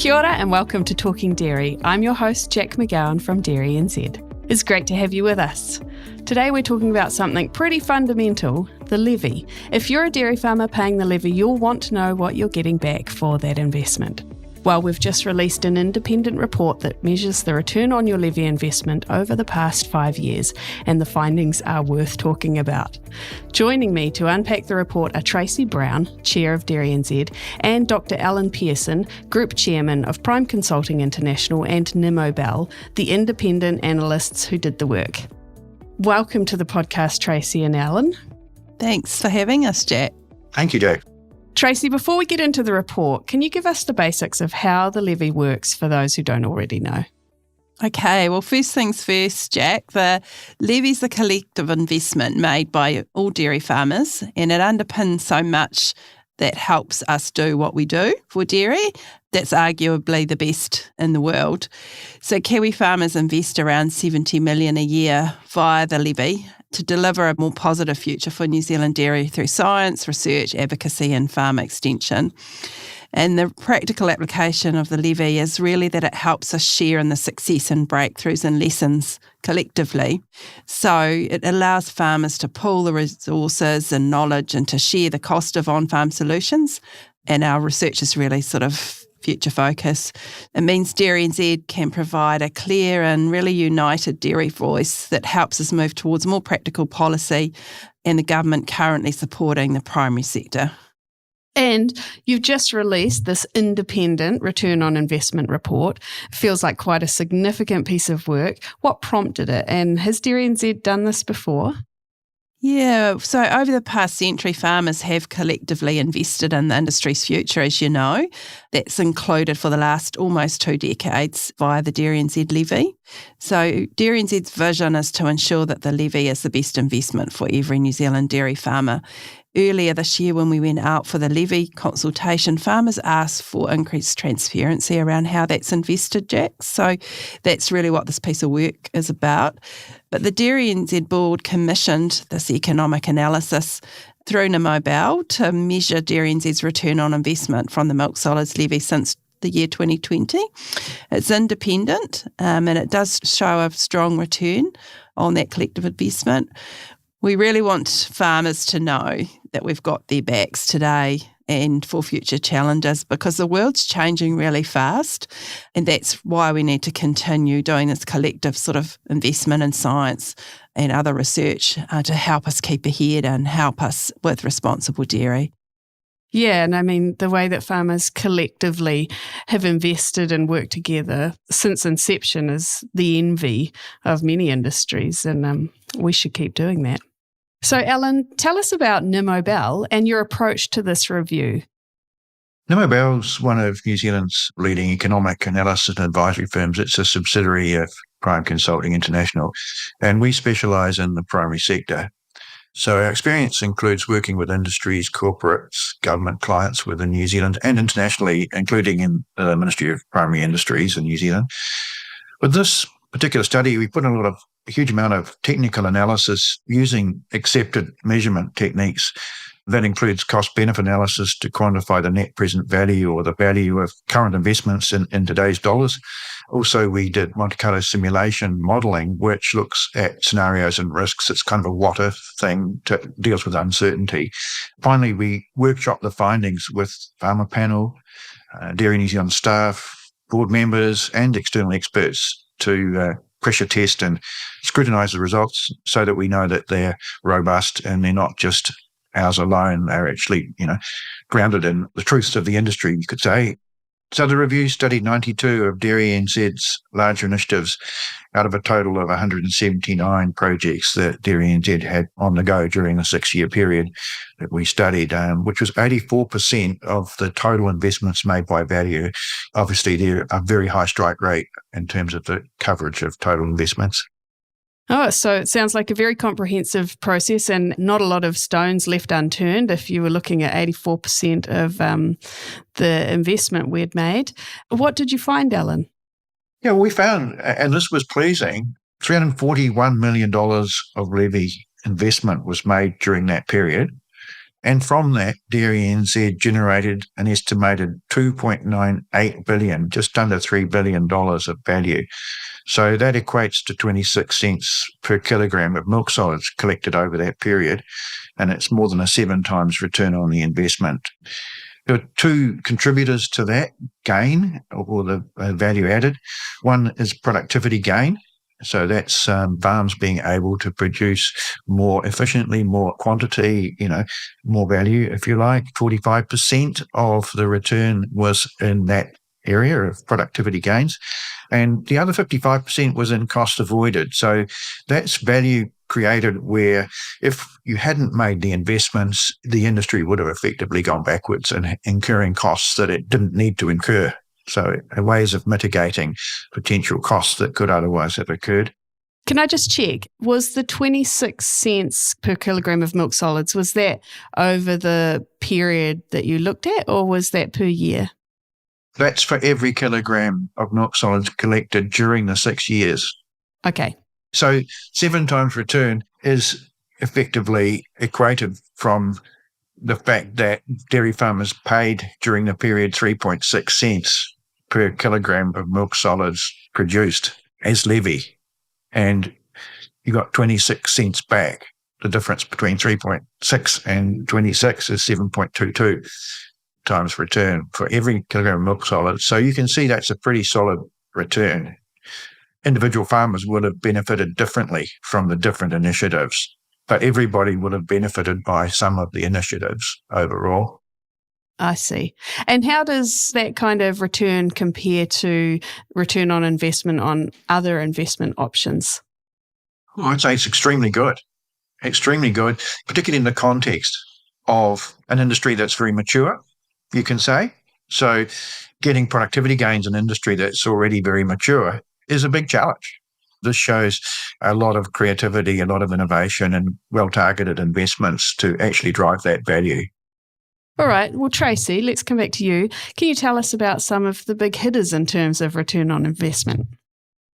Kia ora and welcome to Talking Dairy. I'm your host, Jac McGowan from DairyNZ. It's great to have you with us. Today we're talking about something pretty fundamental, the levy. If you're a dairy farmer paying the levy, you'll want to know what you're getting back for that investment. Well, we've just released an independent report that measures the return on your levy investment over the past 5 years, and the findings are worth talking about. Joining me to unpack the report are Tracy Brown, Chair of DairyNZ, and Dr Alan Pearson, Group Chairman of Prime Consulting International, and Nimmo Bell, the independent analysts who did the work. Welcome to the podcast, Tracy and Alan. Thanks for having us, Jac. Thank you, Jac. Tracy, before we get into the report, can you give us the basics of how the levy works for those who don't already know? Okay, well, first things first, Jac. The levy's a collective investment made by all dairy farmers, and it underpins so much that helps us do what we do for dairy. That's arguably the best in the world. So Kiwi farmers invest around $70 million a year via the levy to deliver a more positive future for New Zealand dairy through science, research, advocacy and farm extension. And the practical application of the levy is really that it helps us share in the success and breakthroughs and lessons collectively. So it allows farmers to pool the resources and knowledge and to share the cost of on-farm solutions. And our research is really sort of future focus. It means DairyNZ can provide a clear and really united dairy voice that helps us move towards more practical policy and the government currently supporting the primary sector. And you've just released this independent return on investment report. It feels like quite a significant piece of work. What prompted it? And has DairyNZ done this before? Yeah, so over the past century, farmers have collectively invested in the industry's future, as you know. That's included for the last almost 2 decades via the DairyNZ levy. So DairyNZ's vision is to ensure that the levy is the best investment for every New Zealand dairy farmer. Earlier this year, when we went out for the levy consultation, farmers asked for increased transparency around how that's invested, Jac. So that's really what this piece of work is about. But the DairyNZ board commissioned this economic analysis through Nimmo Bell to measure DairyNZ's return on investment from the milk solids levy since the year 2020. It's independent and it does show a strong return on that collective investment. We really want farmers to know that we've got their backs today and for future challenges because the world's changing really fast, and that's why we need to continue doing this collective sort of investment in science and other research to help us keep ahead and help us with responsible dairy. Yeah, and I mean, the way that farmers collectively have invested and worked together since inception is the envy of many industries, and we should keep doing that. So, Alan, tell us about Nimmo Bell and your approach to this review. Nimmo Bell's one of New Zealand's leading economic analysis and advisory firms. It's a subsidiary of Prime Consulting International, and we specialise in the primary sector. So our experience includes working with industries, corporates, government clients within New Zealand and internationally, including in the Ministry of Primary Industries in New Zealand. With this particular study, we put in a huge amount of technical analysis using accepted measurement techniques. That includes cost-benefit analysis to quantify the net present value or the value of current investments in today's dollars. Also, we did Monte Carlo simulation modelling, which looks at scenarios and risks. It's kind of a what-if thing, deals with uncertainty. Finally, we workshopped the findings with farmer panel, Dairy New Zealand staff, board members and external experts to pressure test and scrutinise the results so that we know that they're robust and they're not just ours alone. They're actually, grounded in the truths of the industry, you could say. So the review studied 92 of DairyNZ's larger initiatives out of a total of 179 projects that DairyNZ had on the go during the 6-year period that we studied, which was 84% of the total investments made by value. Obviously, they're a very high strike rate in terms of the coverage of total investments. Oh, so it sounds like a very comprehensive process and not a lot of stones left unturned if you were looking at 84% of the investment we'd made. What did you find, Alan? Yeah, we found, and this was pleasing, $341 million of levy investment was made during that period. And from that, DairyNZ generated an estimated $2.98 billion, just under $3 billion of value. So that equates to 26 cents per kilogram of milk solids collected over that period, and it's more than a 7 times return on the investment. There are two contributors to that gain, or the value added. One is productivity gain. So that's farms being able to produce more efficiently, more quantity, more value, if you like. 45% of the return was in that area of productivity gains. And the other 55% was in cost avoided. So that's value created where if you hadn't made the investments, the industry would have effectively gone backwards and incurring costs that it didn't need to incur. So ways of mitigating potential costs that could otherwise have occurred. Can I just check, was the 26 cents per kilogram of milk solids, was that over the period that you looked at, or was that per year? That's for every kilogram of milk solids collected during the 6 years. Okay. So 7 times return is effectively equated from the fact that dairy farmers paid during the period 3.6 cents per kilogram of milk solids produced as levy. And you got 26 cents back. The difference between 3.6 and 26 is 7.22 times return for every kilogram of milk solids. So you can see that's a pretty solid return. Individual farmers would have benefited differently from the different initiatives, but everybody would have benefited by some of the initiatives overall. I see. And how does that kind of return compare to return on investment on other investment options? Well, I'd say it's extremely good, particularly in the context of an industry that's very mature, you can say. So getting productivity gains in an industry that's already very mature is a big challenge. This shows a lot of creativity, a lot of innovation and well-targeted investments to actually drive that value. All right. Well, Tracy, let's come back to you. Can you tell us about some of the big hitters in terms of return on investment?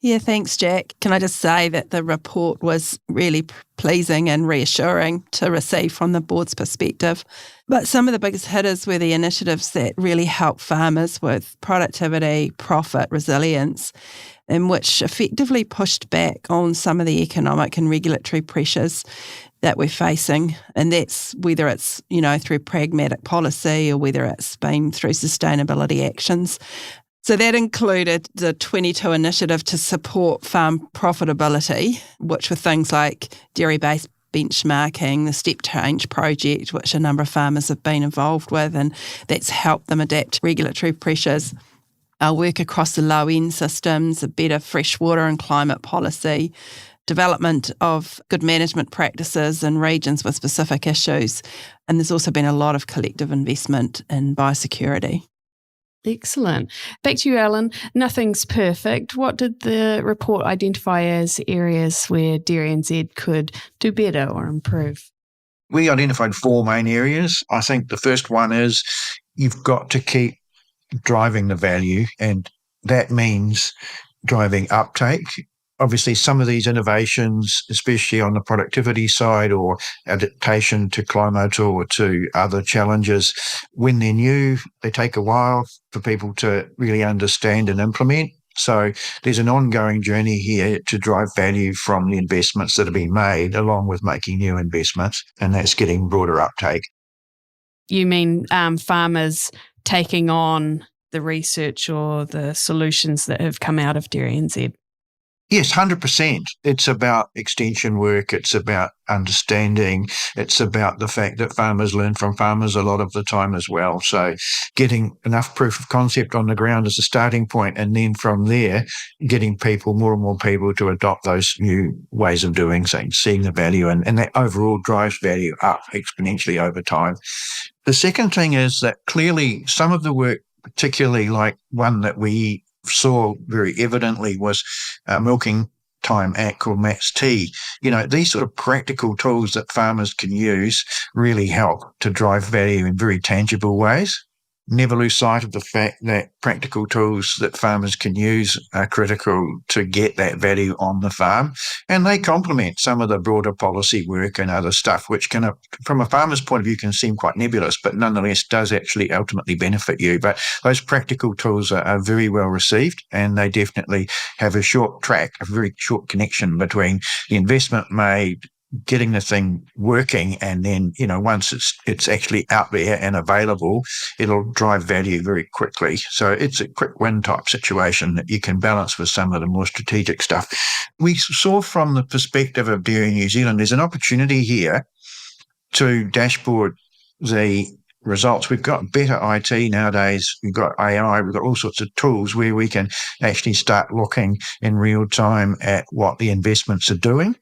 Yeah, thanks, Jac. Can I just say that the report was really pleasing and reassuring to receive from the board's perspective. But some of the biggest hitters were the initiatives that really help farmers with productivity, profit, resilience, and which effectively pushed back on some of the economic and regulatory pressures that we're facing. And that's whether it's, through pragmatic policy or whether it's been through sustainability actions. So that included the 22 initiative to support farm profitability, which were things like dairy-based benchmarking, the Step Change project, which a number of farmers have been involved with, and that's helped them adapt to regulatory pressures. Our work across the low-end systems, a better freshwater and climate policy, development of good management practices in regions with specific issues. And there's also been a lot of collective investment in biosecurity. Excellent. Back to you, Alan. Nothing's perfect. What did the report identify as areas where DairyNZ could do better or improve? We identified 4 main areas. I think the first one is you've got to keep driving the value, and that means driving uptake. Obviously, some of these innovations, especially on the productivity side or adaptation to climate or to other challenges, when they're new, they take a while for people to really understand and implement. So there's an ongoing journey here to drive value from the investments that have been made, along with making new investments, and that's getting broader uptake. You mean farmers taking on the research or the solutions that have come out of DairyNZ? Yes, 100%. It's about extension work. It's about understanding. It's about the fact that farmers learn from farmers a lot of the time as well. So getting enough proof of concept on the ground as a starting point, and then from there, getting more and more people to adopt those new ways of doing things, seeing the value, and that overall drives value up exponentially over time. The second thing is that clearly some of the work, particularly like one that we saw very evidently, was milking time act called MATS-T. These sort of practical tools that farmers can use really help to drive value in very tangible ways. never lose sight of the fact that practical tools that farmers can use are critical to get that value on the farm. And they complement some of the broader policy work and other stuff, which can, from a farmer's point of view, can seem quite nebulous, but nonetheless does actually ultimately benefit you. But those practical tools are very well received, and they definitely have a short track, a very short connection between the investment made, getting the thing working, and then, once it's actually out there and available, it'll drive value very quickly. So it's a quick win type situation that you can balance with some of the more strategic stuff. We saw from the perspective of Dairy New Zealand, there's an opportunity here to dashboard the results. We've got better IT nowadays. We've got AI. We've got all sorts of tools where we can actually start looking in real time at what the investments are doing.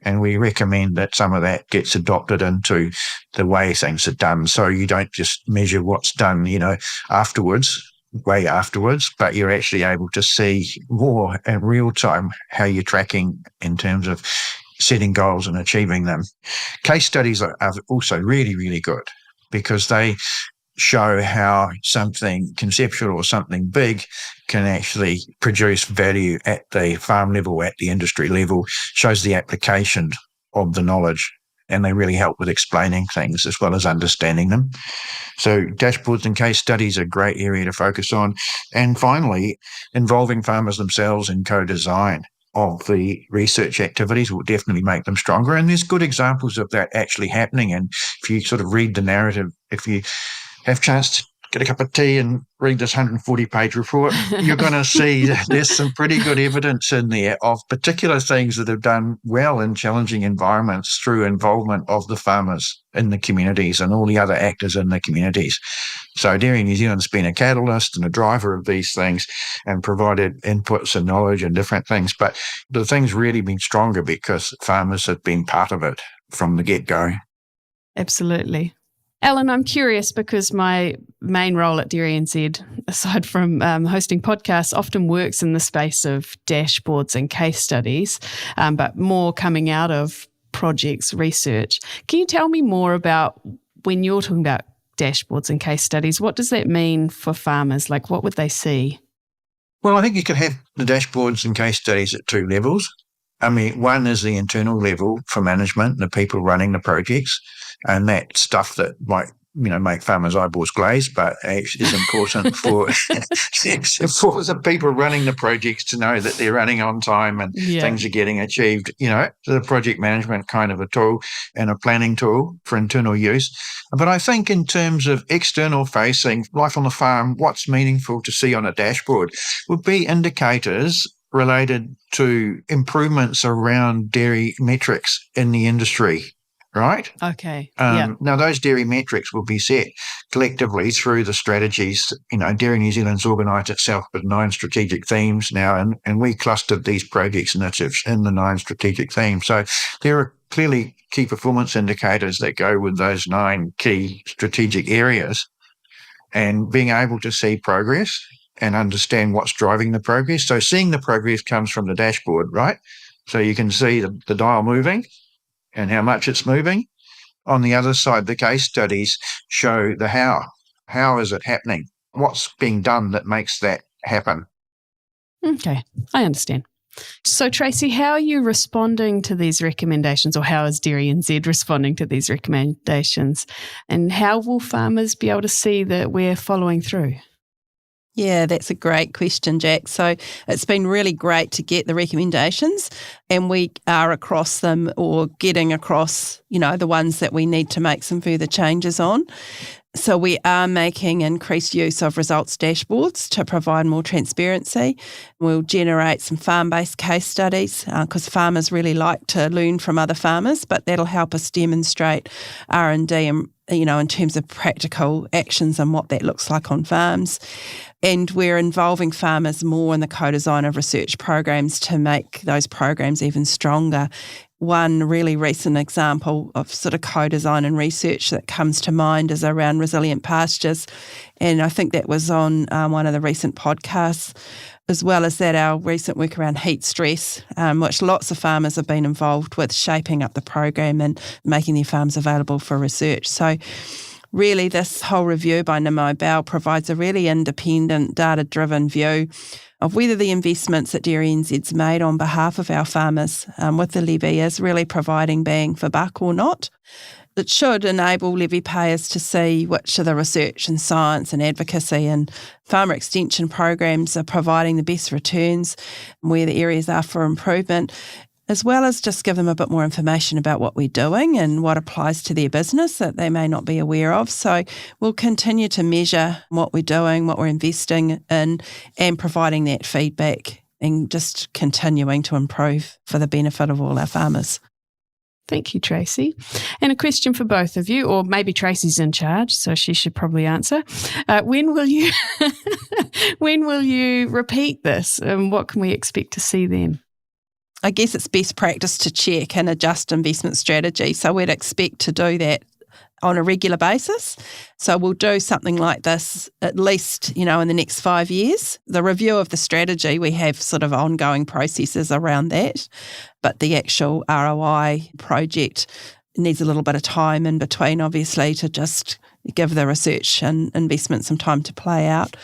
And we recommend that some of that gets adopted into the way things are done. So you don't just measure what's done, way afterwards, but you're actually able to see more in real time how you're tracking in terms of setting goals and achieving them. Case studies are also really, really good because they show how something conceptual or something big can actually produce value at the farm level, at the industry level, shows the application of the knowledge, and they really help with explaining things as well as understanding them. So dashboards and case studies are a great area to focus on. And finally, involving farmers themselves in co-design of the research activities will definitely make them stronger. And there's good examples of that actually happening. And if you sort of read the narrative, if you have a chance to get a cup of tea and read this 140-page report, you're going to see there's some pretty good evidence in there of particular things that have done well in challenging environments through involvement of the farmers in the communities and all the other actors in the communities. So Dairy New Zealand's been a catalyst and a driver of these things and provided inputs and knowledge and different things. But the thing's really been stronger because farmers have been part of it from the get-go. Absolutely. Alan, I'm curious because my main role at DairyNZ, aside from hosting podcasts, often works in the space of dashboards and case studies, but more coming out of projects research. Can you tell me more about when you're talking about dashboards and case studies, what does that mean for farmers? Like, what would they see? Well, I think you could have the dashboards and case studies at two levels. I mean, one is the internal level for management, the people running the projects, and that stuff that might, make farmers' eyeballs glaze, but is important for for the people running the projects to know that they're running on time and things are getting achieved. So the project management kind of a tool and a planning tool for internal use. But I think in terms of external facing, life on the farm, what's meaningful to see on a dashboard would be indicators related to improvements around dairy metrics in the industry, right? Okay. Now, those dairy metrics will be set collectively through the strategies. Dairy New Zealand's organised itself with 9 strategic themes now, and we clustered these projects initiatives in the 9 strategic themes. So there are clearly key performance indicators that go with those 9 key strategic areas, and being able to see progress and understand what's driving the progress. So seeing the progress comes from the dashboard, right? So you can see the dial moving and how much it's moving. On the other side, the case studies show the how. How is it happening? What's being done that makes that happen? Okay, I understand. So Tracy, how are you responding to these recommendations, or how is DairyNZ responding to these recommendations? And how will farmers be able to see that we're following through? Yeah, that's a great question, Jac. So it's been really great to get the recommendations, and we are across them or getting across, the ones that we need to make some further changes on. So we are making increased use of results dashboards to provide more transparency. We'll generate some farm-based case studies because farmers really like to learn from other farmers, but that'll help us demonstrate R&D and, in terms of practical actions and what that looks like on farms. And we're involving farmers more in the co-design of research programs to make those programs even stronger. One really recent example of sort of co-design and research that comes to mind is around resilient pastures. And I think that was on one of the recent podcasts, as well as that our recent work around heat stress, which lots of farmers have been involved with shaping up the program and making their farms available for research. So really this whole review by Nimmo Bell provides a really independent, data-driven view of whether the investments that DairyNZ's made on behalf of our farmers with the levy is really providing bang for buck or not. It should enable levy payers to see which of the research and science and advocacy and farmer extension programs are providing the best returns and where the areas are for improvement, as well as just give them a bit more information about what we're doing and what applies to their business that they may not be aware of. So we'll continue to measure what we're doing, what we're investing in, and providing that feedback and just continuing to improve for the benefit of all our farmers. Thank you, Tracy. And a question for both of you, or maybe Tracy's in charge, so she should probably answer. When will you repeat this, and what can we expect to see then? I guess it's best practice to check and adjust investment strategy. So we'd expect to do that on a regular basis. So we'll do something like this at least, in the next 5 years. The review of the strategy, we have sort of ongoing processes around that, but the actual ROI project needs a little bit of time in between, obviously, to just give the research and investment some time to play out.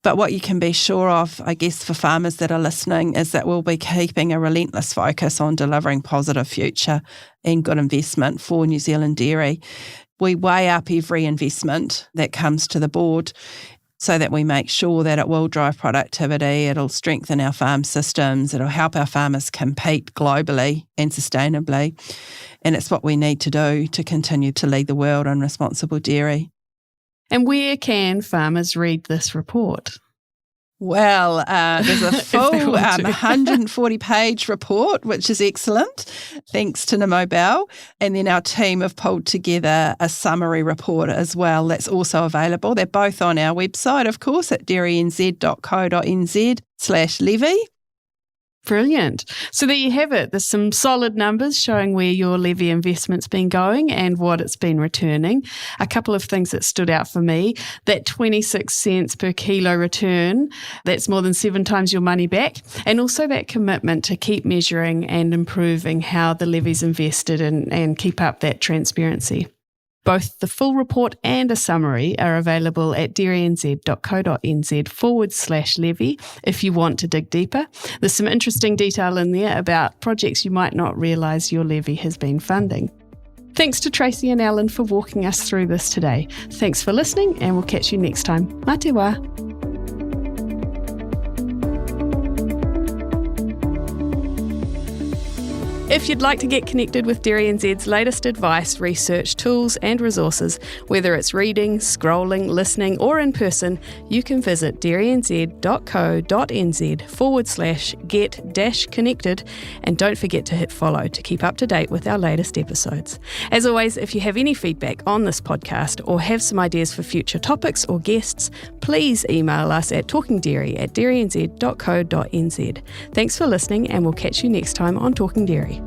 But what you can be sure of, I guess, for farmers that are listening, is that we'll be keeping a relentless focus on delivering positive future and good investment for New Zealand dairy. We weigh up every investment that comes to the board so that we make sure that it will drive productivity, it'll strengthen our farm systems, it'll help our farmers compete globally and sustainably. And it's what we need to do to continue to lead the world on responsible dairy. And where can farmers read this report? Well, there's a full 140-page report, which is excellent, thanks to Nimmo Bell. And then our team have pulled together a summary report as well that's also available. They're both on our website, of course, at dairynz.co.nz/levy. Brilliant. So there you have it. There's some solid numbers showing where your levy investment's been going and what it's been returning. A couple of things that stood out for me, that 26 cents per kilo return, that's more than 7 times your money back. And also that commitment to keep measuring and improving how the levy's invested and keep up that transparency. Both the full report and a summary are available at dairynz.co.nz/levy if you want to dig deeper. There's some interesting detail in there about projects you might not realise your levy has been funding. Thanks to Tracy and Alan for walking us through this today. Thanks for listening, and we'll catch you next time. Mā te wā. If you'd like to get connected with DairyNZ's latest advice, research, tools and resources, whether it's reading, scrolling, listening or in person, you can visit dairynz.co.nz/get-connected, and don't forget to hit follow to keep up to date with our latest episodes. As always, if you have any feedback on this podcast or have some ideas for future topics or guests, please email us at talkingdairy@dairynz.co.nz. Thanks for listening, and we'll catch you next time on Talking Dairy.